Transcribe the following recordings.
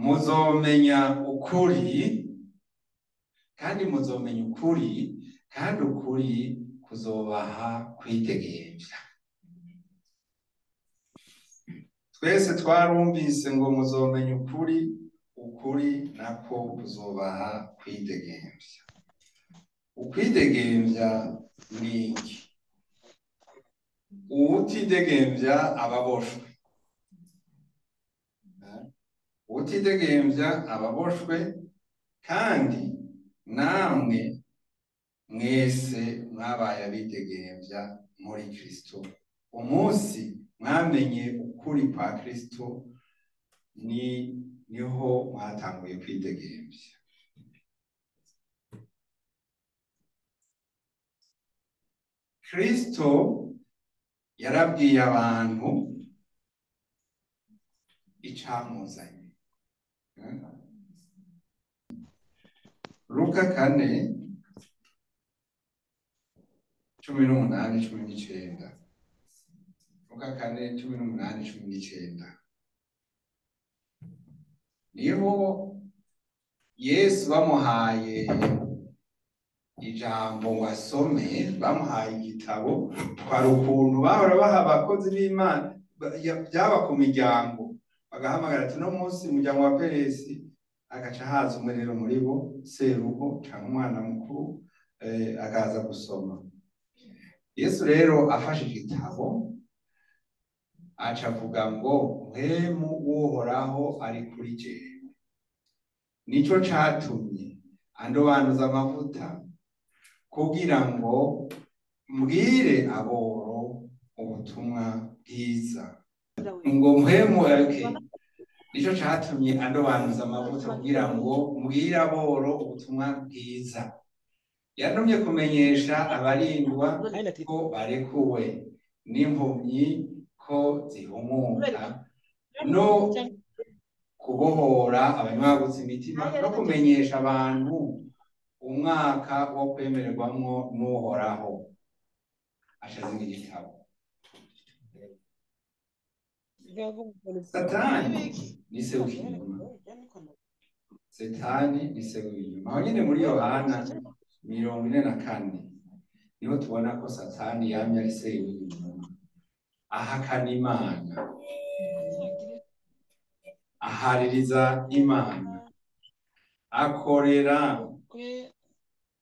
muzomenya ukuri kandi muzomenya ukuri kandi ukuri kuzobaha kwidegemvya. Twese twarumvise ngo muzomenya ukuri, ukuri nako kuzobaha kwidegemvya. Ukwidegemvya ni iki? Uwutidegemvya ababoshwe. Uwutidegemvya ababoshwe, kandi namwe mwese mwabaye abidegemvya muri Kristo. Umunsi mwamenye ukuri kwa Kristo niho mwatanguye kwidegemvya. Kristo yarabwiye abantu icamuzanye. Luka 4:18-19. Luka 4:18-19. Niho Yesu bamuhaye ijambo ngo asome, bamuhaye igitabo. Twari ukuntu bahora baha abakozi b'Imana byaba ku miryango, bagahamagara ati no munsi umuryango wa Peresi, agaca haza umwe rero muri bo, serugo cyangwa umwana mukuru, akaza gusoma. Yesu rero afashe igitabo aca avuga ngo mpwemu w'Uhoraho ari kuri jewe, nico catumye andobanuza amavuta kugira ngo mbwire aboro ubutumwa bwiza. Ngo mpwemu nico catumye andobanuza amavuta kugira ngo mbwire aboro ubutumwa bwiza. Yantumye kumenyesha abarindwa ko barekuwe, n'impumyi ko zihumuka, no kubohora abanywaguza imitima, no kumenyesha abantu umwaka wo kwemererwamwo n'Uhoraho. Ashazinga igitabo. Satani ni se w'inyuma. Satani ni se w'inyuma. Aho nyine muri Yohana 44 niho tubona ko Satani yamye ari se w'inyuma, ahakana Imana, ahaririza Imana, akorera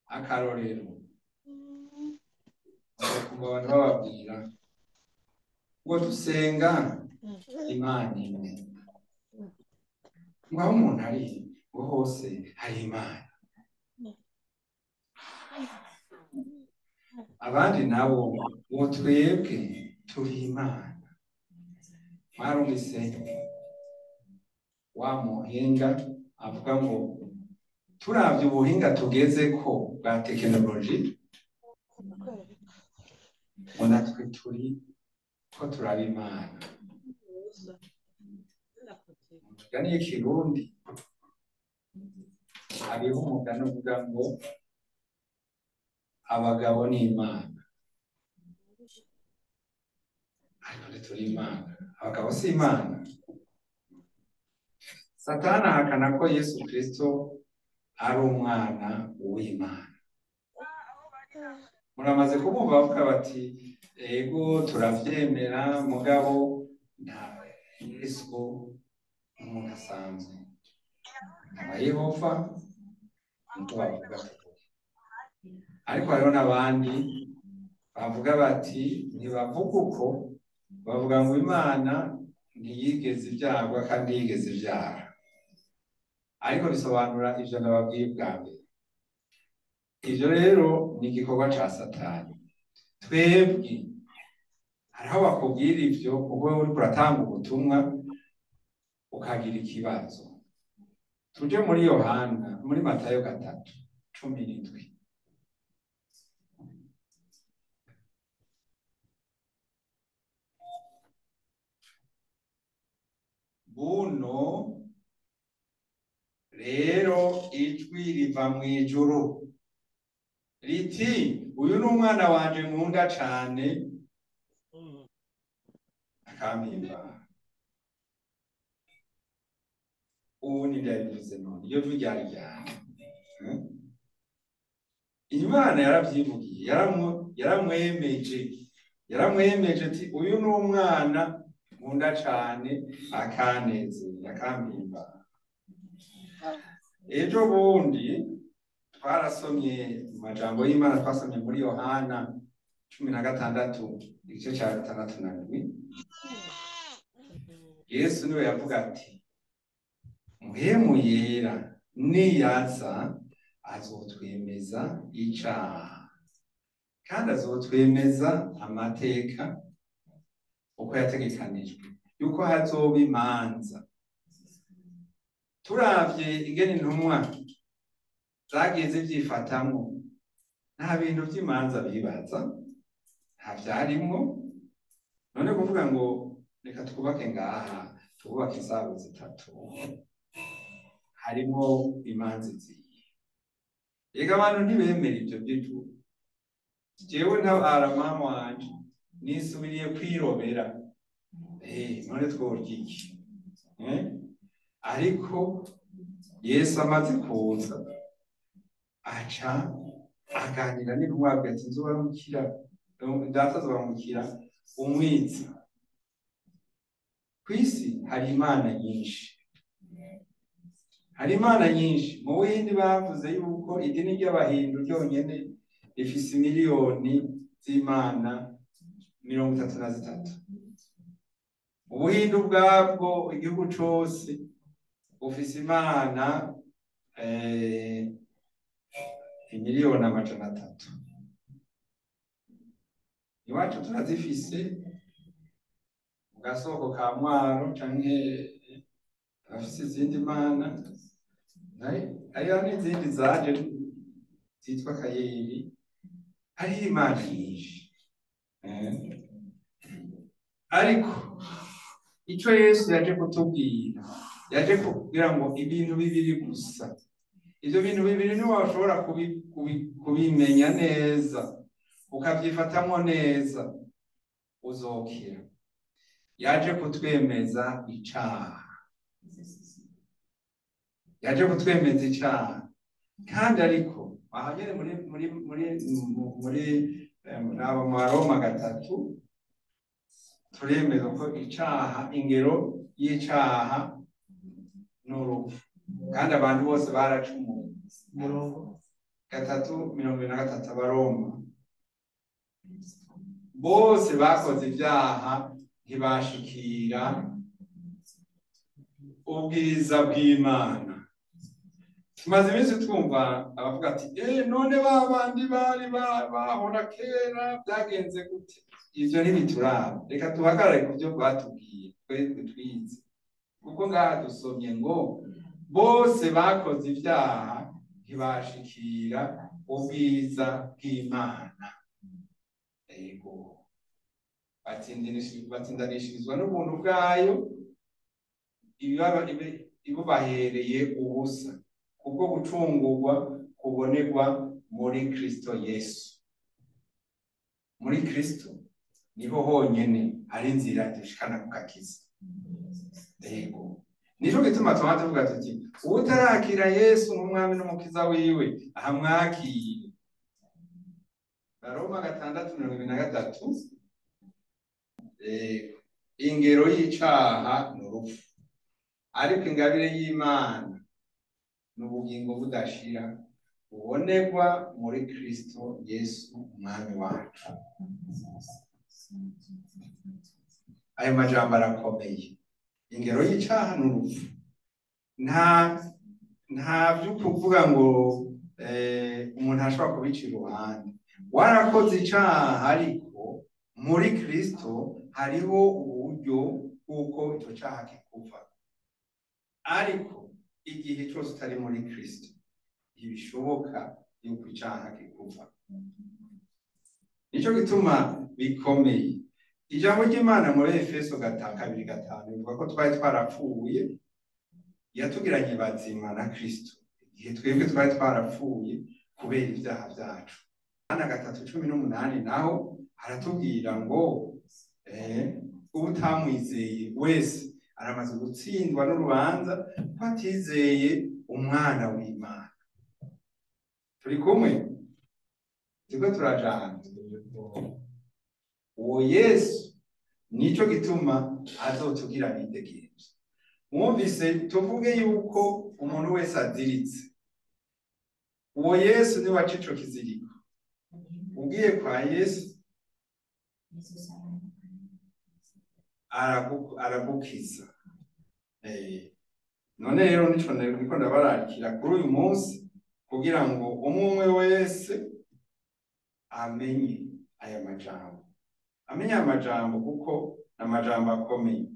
akarorero. Kuva abantu bababwira ngo dusenga Imana imwe, ngo aho umuntu ari ngo hose hari Imana. Abandi nabo ngo twebwe turi Imana. Mwarumvise wa muhinga avuga ngo turavye ubuhinga tugeze ko bwa tekinoloji, ngo natwe turi ko turaba Imana. Umugani w'ikirundi, hariho umugani uvuga ngo abagabo ni Imana, ariko turi Imana, abagabo si Imana. Satani ahakana ko Yesu Kristo ari umwana w'Imana. Muramaze kubumva bavuga bati ego turavyemera, mugabo nta Yesu umuntu asanzwe, abayehova niko bavuga. Ariko hariho n'abandi bavuga bati ntibavuga uko, bavuga ngo Imana ntiyigeze ibyagwa kandi yigeze ibyara. Ariko bisobanura ivyo nababwiye bwa mbere. Ivyo rero ni igikorwa ca Satani. Twebwe hariho bakubwira ivyo kuko wewe uriko uratanga ubutumwa ukagira ikibazo. Tuje muri Yohana, muri Matayo 3:17. Buno rero ijwi riva mw'ijuru riti uyu ni umwana wanje nkunda cane, akampimba. ubu ni ndabivuze none iyo jwi ryari ryane. Imana yaravyivugiye, yaramwemeje ati uyu ni umwana nkunda cane akanezera akampimbara. Ejo bundi twarasomye mu majambo y'Imana, twasomye muri Yohana 16 igice ca 6-7. Yesu niwe yavuga ati Mpwemu Yera niyaza azotwemeza icaha kandi azotwemeza amateka uko yategekanijwe yuko hazoba imanza. Turavye ingene intumwa zagiye zivyifatamwo, nta bintu vy'imanza bibaza, nta vyarimwo. None kuvuga ngo reka twubake ngaha, twubake insago zitatu, harimo imanza ziye. Ega abantu ntibemera ivyo vy'ijuru. Jewe ntabara mama wanje nisubiriye kwirobera, none tworya iki? Ariko Yesu amaze kuza aca aganira n'intumwa ati nzobaramukira, data azobaramukira umwiza. Kw'isi hari imana nyinshi, hari imana nyinshi. Mu Buhindi bavuze yuko idini ry'Abahindu ryonyene rifise miliyoni z'imana 33. Ubuhindu bwabwo igihugu cose bufise imana imiliyoni 300. Iwacu turazifise mu gasoko ka Mwaro canke bafise izindi mana, hariho n'izindi zaje zitwa Kayeri. Hariho imana nyinshi, ariko ico Yesu yaje kutubwira, yaje kugira ngo ibintu bibiri gusa. Ivyo bintu bibiri niwe washobora kubimenya neza, ukavyifatamwo neza, uzokira. Yaje kutwemeza icaha, yaje kutwemeza icaha. Kandi ariko ahagere muri nabo mu Roma 3 turemeza ko icaha, ingero y'icaha n'urupfu, kandi abantu bose baracumuye. Murongo 3:23 Abaroma, bose bakoze ibyaha ntibashikira ubwiza bw'Imana. Tumaze iminsi twumva abavuga ati none babandi bari bahora kera byagenze gute? Ivyo ntibituraba, reka tuhagarare ku byo batubwiye twebwe twize, kuko ngaha dusomye ngo bose bakoze ibyaha ntibashikira ubwiza bw'Imana. Ego batsindanishirizwa n'ubuntu bwayo, ibubahereye ubusa kubwo gucungurwa kubonerwa muri Kristo Yesu. Muri Kristo niho honyene hari inzira dushikana ku gakiza. Ego nico gituma tuvuga tuti utarakira Yesu nk'umwami n'umukiza wiwe ahamwakire. Roma 6:23. Ingero y'icaha n'urupfu, ariko ingabire y'Imana n'ubugingo budashira bubonerwa muri Kristo Yesu umwami wacu. Ayo majambo arakomeye. Ingero y'icaha n'urupfu, nta byo kuvuga ngo umuntu ashobora kubica iruhande. Warakoze icaha, ariko muri Kristo hariho uburyo bw'uko icyo caha kikuva. Ariko igihe cyose utari muri Kristo ntibishoboka yuko icaha kikuva. Nico gituma bikomeye. Ijambo ry'Imana muri Efeso 2:5 bivuga ko twari twarapfuye, yatugiranye bazima na Kristo igihe twebwe twari twarapfuye kubera ibyaha byacu. Yohana 3:18 naho haratubwira ngo utamwizeye wese aramaze gutsindwa n'urubanza ko atizeye umwana w'Imana. Turi kumwe, turiko turajana. Uwo Yesu nico gituma azotugira integereje. Mwumvise tuvuge yuko umuntu wese aziritse, uwo Yesu ni waca ico kiziriko. Ugiye kwa Yesu aragukiza. None rero nico niko ndabararikira kuri uyu munsi, kugira ngo umwe wese amenye aya majambo, amenye aya majambo kuko amajambo akomeye.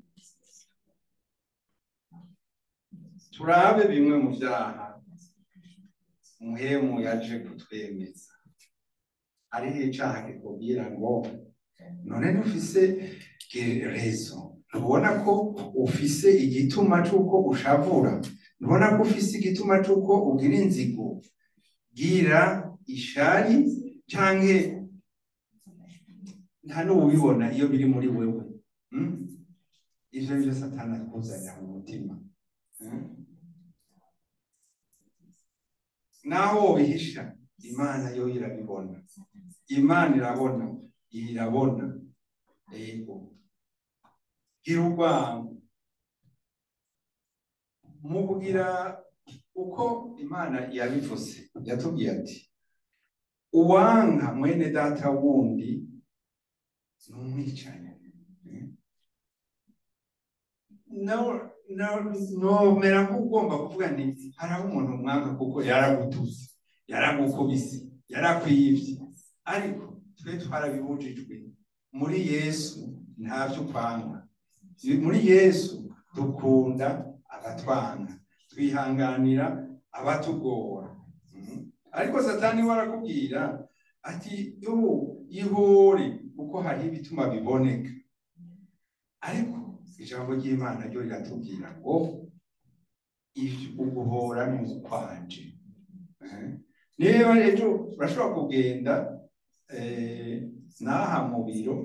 Turabe bimwe mu vyaha muhemu yaje kutwemeza. Hariho icaha kikubwira ngo none ntufise rezo, ntubona ko ufise igituma c'uko ushavura, ntubona ko ufise igituma c'uko ugira inzigo, gira ishari canke nta n'ubibona iyo biri muri wewe. Ivyo nivyo Satani akuzanira mu mutima. Naho wobihisha, Imana yo irabibona. Imana irabona. Ego. Gira urwango. Mu kugira uko Imana yabivuze, yatubwiye ati uwanga mwene data wundi n'umwicanyi. Nomera nk'ugomba kuvuga nti hariho umuntu umwanga kuko yaragutuze, yaragukubise, yarakwivye, ariko twe twarabibujijwe. Muri Yesu ntavyo kwanga. Muri Yesu dukunda abatwanga, twihanganira abatugora. Ariko Satani warakubwira ati ihore kuko hari ibituma biboneka. Ariko ijambo ry'Imana ryo riratubwira ngo uguhora n'ukwanje. Niba ejo urashobora kugenda naha mu biro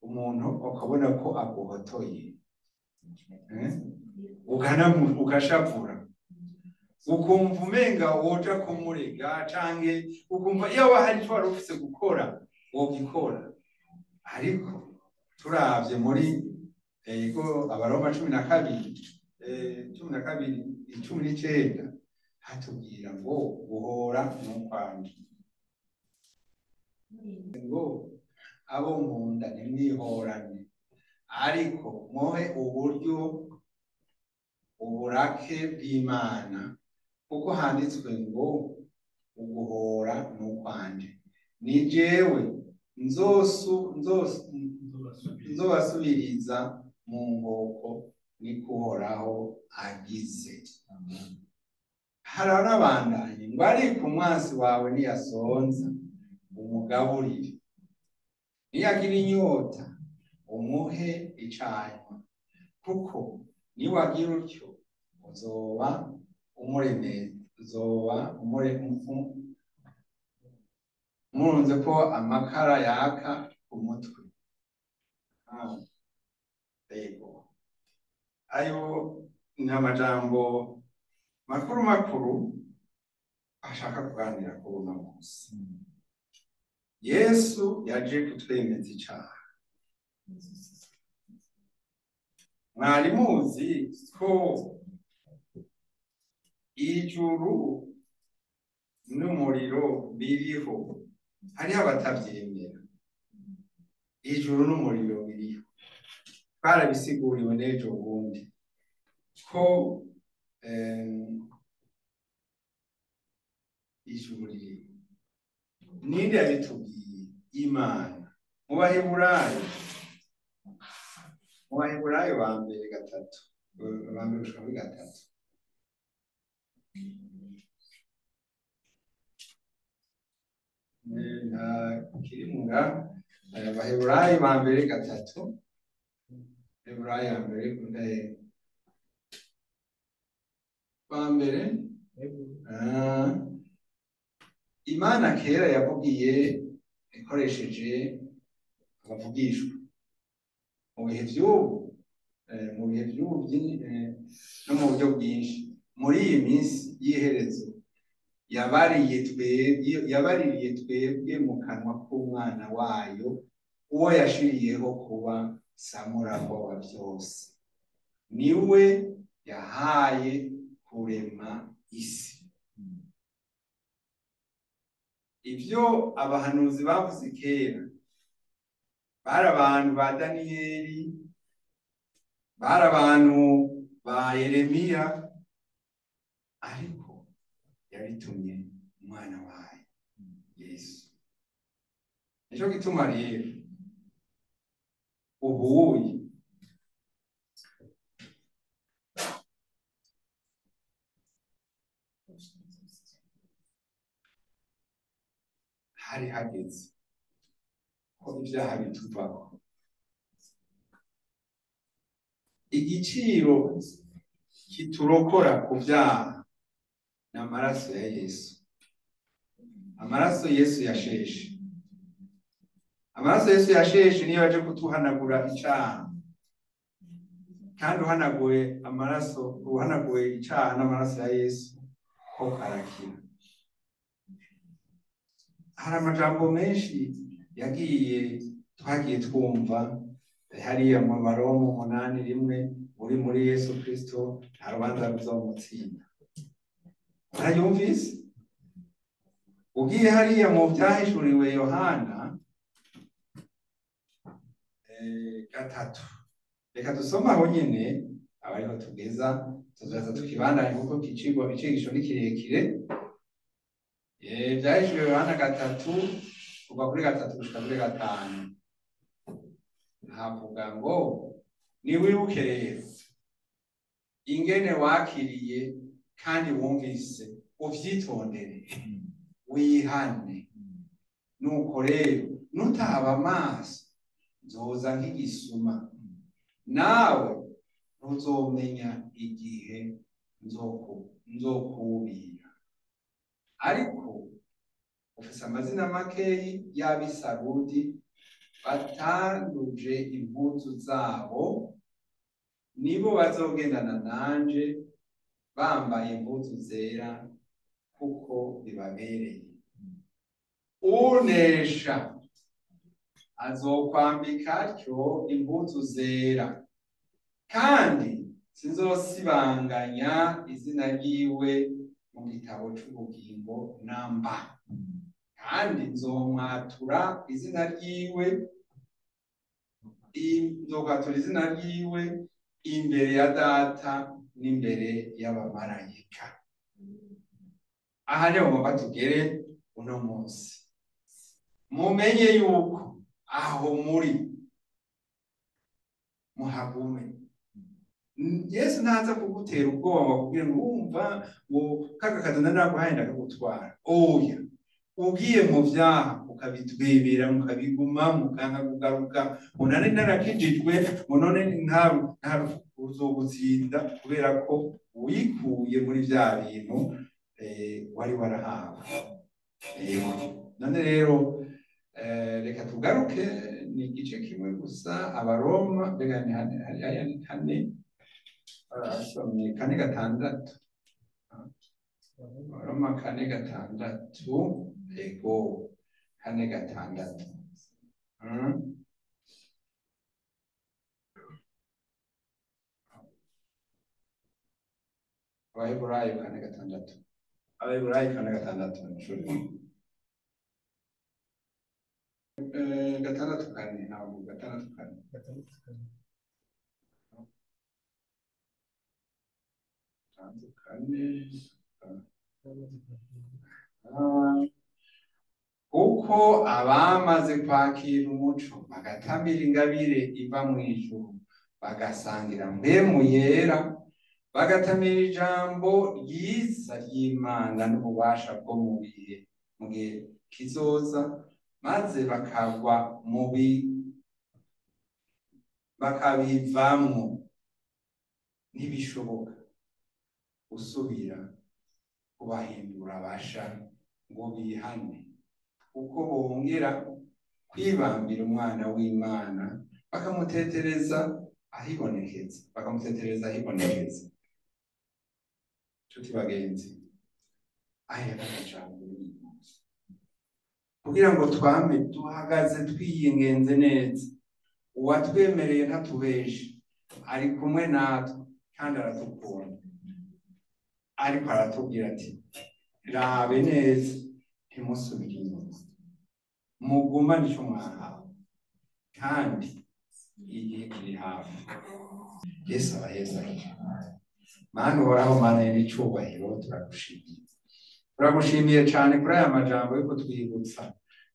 umuntu ukabona ko aguhotoye, ugashavura, ukumva umenga woja kumurega, canke ukumva iyo hari ico wari ufise gukora wogikora. Ariko turavye muri Abaroma 12:19 hatubwira ngo guhora n'ukwanje, ngo abo nkunda nimwihorane, ariko mwohe uburyo uburake bw'Imana, kuko handitswe ngo uguhora n'ukwanje, ni jewe nzobasubiriza mu nkoko niko Uhoraho agize. Harabandanye ngo ariko umwansi wawe niyasonza umugaburire, niyagira inyota umuhe icanywa, kuko niwagira utyo uzoba murunze ko amakara yaka ku mutwe. Ayo ni amajambo makuru ashaka kuganira kuri uno munsi. Yesu yaje kutwemeza icaha. Mwari muzi ko ijuru n'umuriro biriho, hariho abatavyemera. Ijuru n'umuriro biriho, twarabisiguriwe n'ejo bundi ko ijuru ririho. Ninde yabitubwiye? Imana. Mu Baheburayo ba mbere 3 kirimura Baheburayo ba mbere 3, Baheburayo ba mbere Imana kera yavugiye ikoresheje abavugishwa. Mu bihe vy'ubu mu bihe by'ubu no mu buryo bwinshi muri iyi minsi y'iherezo yabaririye twebwe mu kanwa k'umwana wayo uwo yashiriyeho kuba samuragwa wa byose, niwe yahaye kurema isi. Ibyo abahanuzi bavuze kera bari abantu ba Daniyeli, bari abantu ba Yeremiya, ariko yabitumye umwana wayo Yesu. Nico gituma rero ubuye hari hageze ko ibyaha bituvaho. Igiciro kiturokora ku byaha ni amaraso ya Yesu. Amaraso Yesu yasheshe. Amaraso Yesu yasheshe niyo yaje kutuhanagura icyaha. Kandi uhanaguye icyaha n'amaraso ya Yesu ko karakira. Hari amajambo menshi twagiye twumva hariya mu Baroma 8:1 uri muri Yesu Kristo nta rubanza ruzomutsinda. Urayumvise? Ugiye hariya mu byahishuriwe Yohana 3, reka dusoma aho nyine abariho tugeza, tuzaza tukibandanya kuko icigisho ni kirekire. Byahishuriwe Yohana 3 kuva kuri 3 gushika kuri 5. Havuga ngo niwibuke rero ingene wakiriye kandi wumvise, uvyitondere wihane. Nuko rero nutaba amaso nzoza nk'igisuma, nawe ntuzomenya igihe nzokubira. Ariko ufise amazina makeyi y'abisarudi batanduje impuzu zabo, nibo bazogendana nanje bambaye impuzu zera kuko bibabereye. Unesha azokwambika atyo impuzu zera, kandi sinzosibanganya izina ryiwe mu gitabo c'ubugingo namba, kandi nzomwatura izina ryiwe imbere ya Data n'imbere y'abamarayika. Aha niho ngomba tugere uno munsi. Mumenye yuko aho muri muhagume. Yesu ntaza kugutera ubwoba ngo akubwire ngo wumva ngo kaka kadona naguhaye ndakagutwara. Oya, ugiye mu vyaha ukabitwibira mukabiguma mukanka kugaruka, unane narakijijwe none nta uzogutsinda kubera ko wikuye muri vya bintu wari warahawe. None rero reka tugaruke ni igice kimwe gusa. Abaroma mbega ni hane asomye 4:6. Abaroma 4:6. Ego 4:6. Abaheburayo 4:6. Abaheburayo 4:6 nshuri 6:4 ntabwo 6:4 kuko abamaze kwakira umuco bagatamira ingabire iva mu ijuru, bagasangira mpemu yera, bagatamira ijambo ryiza ry'Imana n'ububasha bwo mu gihe kizoza, maze bakabivamwo. Ntibishoboka gusubira kubahindura abasha ngo bihane, kuko bongera kwibambira umwana w'Imana bakamutetereza ahibonekeza, bakamutetereza ahibonekeza. Nshuti bagenzi, aya n'amajambo kugira ngo twame duhagaze twiyingenze neza, uwatwemereye ntatubeshe, ari kumwe natwe kandi aradukunda, ariko aratubwira ati rabe neza ntimusubire inyuma, mugumane ico mwahawe kandi igihe kiri hafi. Yesu abahezaje. Mana uhoraho, Mana y'icubahiro, turagushimiye cyane kuri aya majambo yuko twibutsa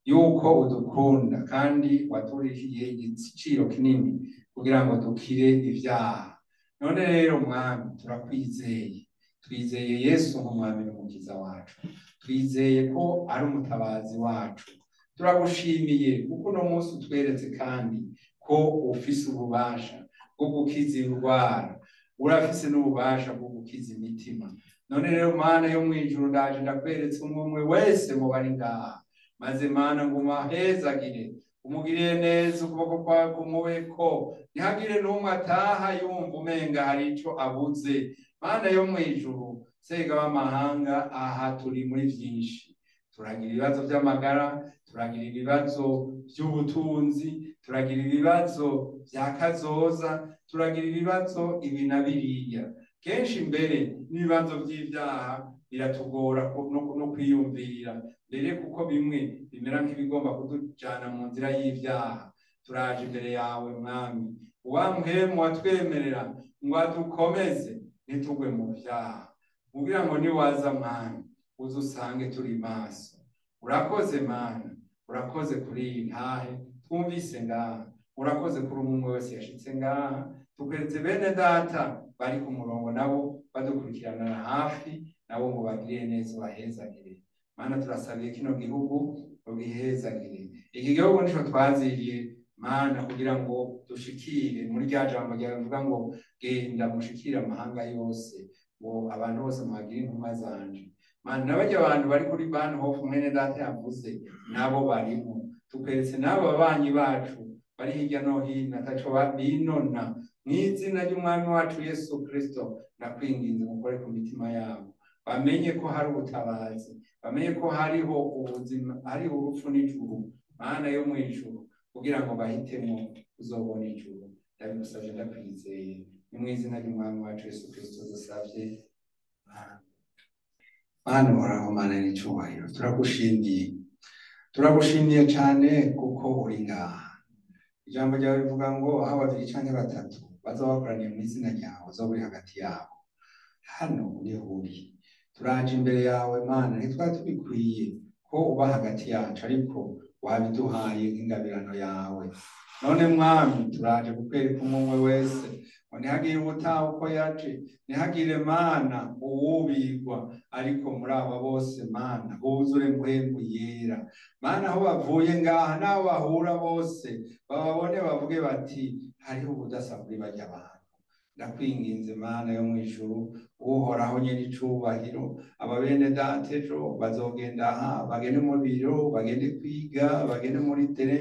yuko udukunda kandi waturihiye igiciro kinini kugira ngo dukire ibyaha. None rero Mwami, turakwizeye, twizeye Yesu nk'umwami n'umukiza wacu, twizeye ko ari umutabazi wacu. Turagushimiye kuko uno munsi utweretse kandi ko ufise ububasha bwo gukiza indwara, urafise n'ububasha bwo gukiza imitima. None rero Mana yo mwijuru, ndaje ndakweretse umwe wese mu bari ngaha, maze Mana ngo umahezagire, umugirire neza, ukuboko kwawe kumubeko, ntihagire n'umwe ataha yumva umenga hari ico abuze. Mana yo mwijuru, sega w'amahanga, aha turi muri vyinshi, turagira ibibazo by'amagara, turagira ibibazo by'ubutunzi, turagira ibibazo bya kazoza, turagira ibibazo ibi na biriya. Kenshi mbere n'ibibazo by'ibyaha biratugora no kwiyumvira mbere, kuko bimwe bimera nk'ibigomba kudujana mu nzira y'ibyaha. Turaje imbere yawe Mwami, uwampemu watwemerera ngo adukomeze ntitugwe mu byaha, kugira ngo niwaza Mwami uzusange turi maso. Urakoze Mana, urakoze kuri iyi ntahe twumvise ngaha, urakoze kuri umwe wese yashitse ngaha, tukweretse bene data bari ku murongo nabo badukurikirana hafi, nabo ngo bagire neza, bahezagire. Mana turasabiye kino gihugu ubihezagire. Iki gihugu nico twaziriye Mana, kugira ngo dushikire muri rya jambo ryawe bivuga ngo genda mushikire amahanga yose, ngo abantu bose muhagire intumwa zanje. Mana n'abarya abantu bari kuri Bahnhof mwene data yavuze nabo barimo, tukweretse n'abo babanyi bacu bari hirya no hino ataco binona. Mw'izina ry'umwami wacu Yesu Kristo ndakwinginze mukore ku mitima yabo, bamenye ko hari ubutabazi, bamenye ko hariho ubuzima, hariho urupfu n'ijuru. Mana yo mwijuru, kugira ngo bahitemo uzobona ijuru. Ndabigusavye ndakwizeye, ni mw'izina ry'umwami wacu Yesu Kristo dusavye. Mana uhoraho, Mana y'icubahiro, turagushimiye cyane kuko uri ngaha. Ijambo ryawe rivuga ngo aho babiri canke batatu bazoba bakoraniye mu izina ryawe uzoba uri hagati yabo. Hano niho uri. Turaje imbere yawe Mana, ntitwari tubikwiye ko uba hagati yacu, ariko wabiduhaye nk'ingabirano yawe. None Mwami, turaje kukwereka umwe wese, ntihagire ubutaha uko yaje, ntihagire Mana uwubigwa, ariko muri aba bose Mana huzure mpwemu yera. Mana aho bavuye ngaha n'aho bahura bose bababone bavuge bati hariho ubudasa kuri barya abantu. Ndakwinginze Mana yo mwijuru, uhoraho nyir'icubahiro, ababene data ejo bazogenda aha, bagende mu biro, bagende kwiga, bagende muri tere.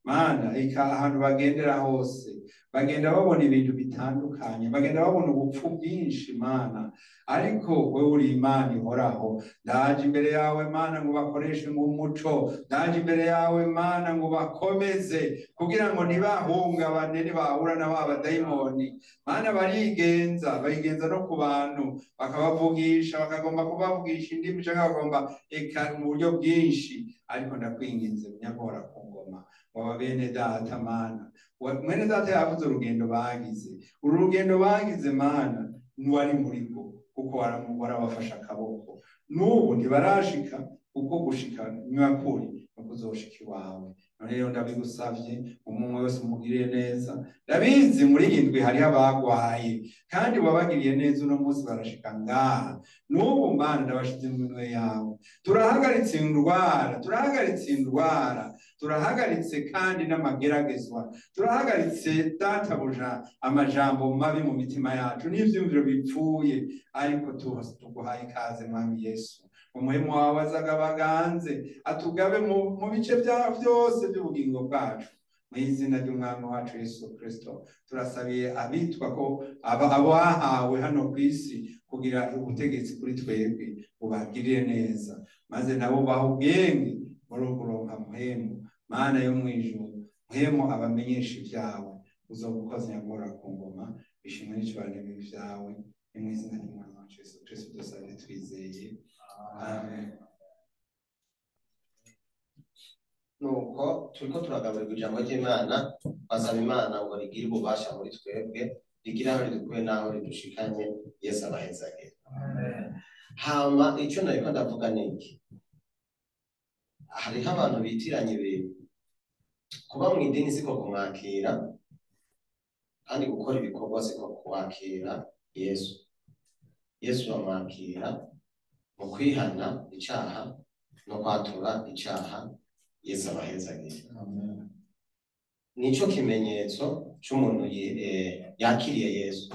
Mana eka ahantu bagendera hose bagenda babona ibintu bitandukanye, bagenda babona ubupfu bwinshi Mana, ariko wewe uri Imana ihoraho. Ndaje imbere yawe Mana ngo bakoreshe nk'umuco, ndaje imbere yawe Mana ngo bakomeze, kugira ngo ntibahungabane nibahura na ba badayimoni. Mana bayigenza no ku bantu, bakabavugisha, bakagomba kubavugisha indimi canke bagomba eka mu buryo bwinshi, ariko ndakwinginze munyagora ku ngoma wa bene data Mana. Mwene data yavuze urugendo bagize, uru rugendo bagize Mana ntiwari muri rwo, kuko warabafashe akaboko. N'ubu ntibarashika, kuko gushika nyakuri no kuzoshika iwawe. None rero ndabigusavye, umwe wese umugiriye neza. Ndabizi muri indwi hariho abagwaye, kandi wabagiriye neza uno munsi barashika ngaha. N'ubu Mana ndabashize mu minwe yawe. Turahagaritse indwara, turahagaritse kandi n'amageragezwa, turahagaritse databuja amajambo mabi mu mitima yacu n'ivyumviro bipfuye, ariko tuguhaye ikaze Mwami Yesu. Umuhemu wawe azagabaganze atugabe mu bice byose by'ubugingo bwacu. mu izina ry'umwami wacu Yesu Kristo turasabiye abitwa ko abahawe hano ku isi kugira ubutegetsi kuri twebwe bubagirire neza, maze nabo baha ubwenge muri ukuronka muhemu Mana yo mwijuru, muhemu abamenyesha ibyawe uzogukoza nyagora ku ngoma, bishimwe n'icyubahiro byawe, ni mu izina ry'umwami wacu Yesu Kristo dusabye twizeye, amen. Nuko turiko turagaburirwa ijambo ry'Imana, basaba Imana ngo rigire ububasha muri twebwe, rigire aho ridukuye n'aho ridushikanye. Yesu abahezagire. Hama icyo nariko ndavuga ni iki: hariho abantu bitiranye ibintu. Kuba mu idini siko kumwakira, kandi gukora ibikorwa siko kuwakira Yesu. Yesu bamwakira mu kwihana icaha no kwatura icaha. Yesu abahezagire. Nico kimenyetso c'umuntu yakiriye Yesu.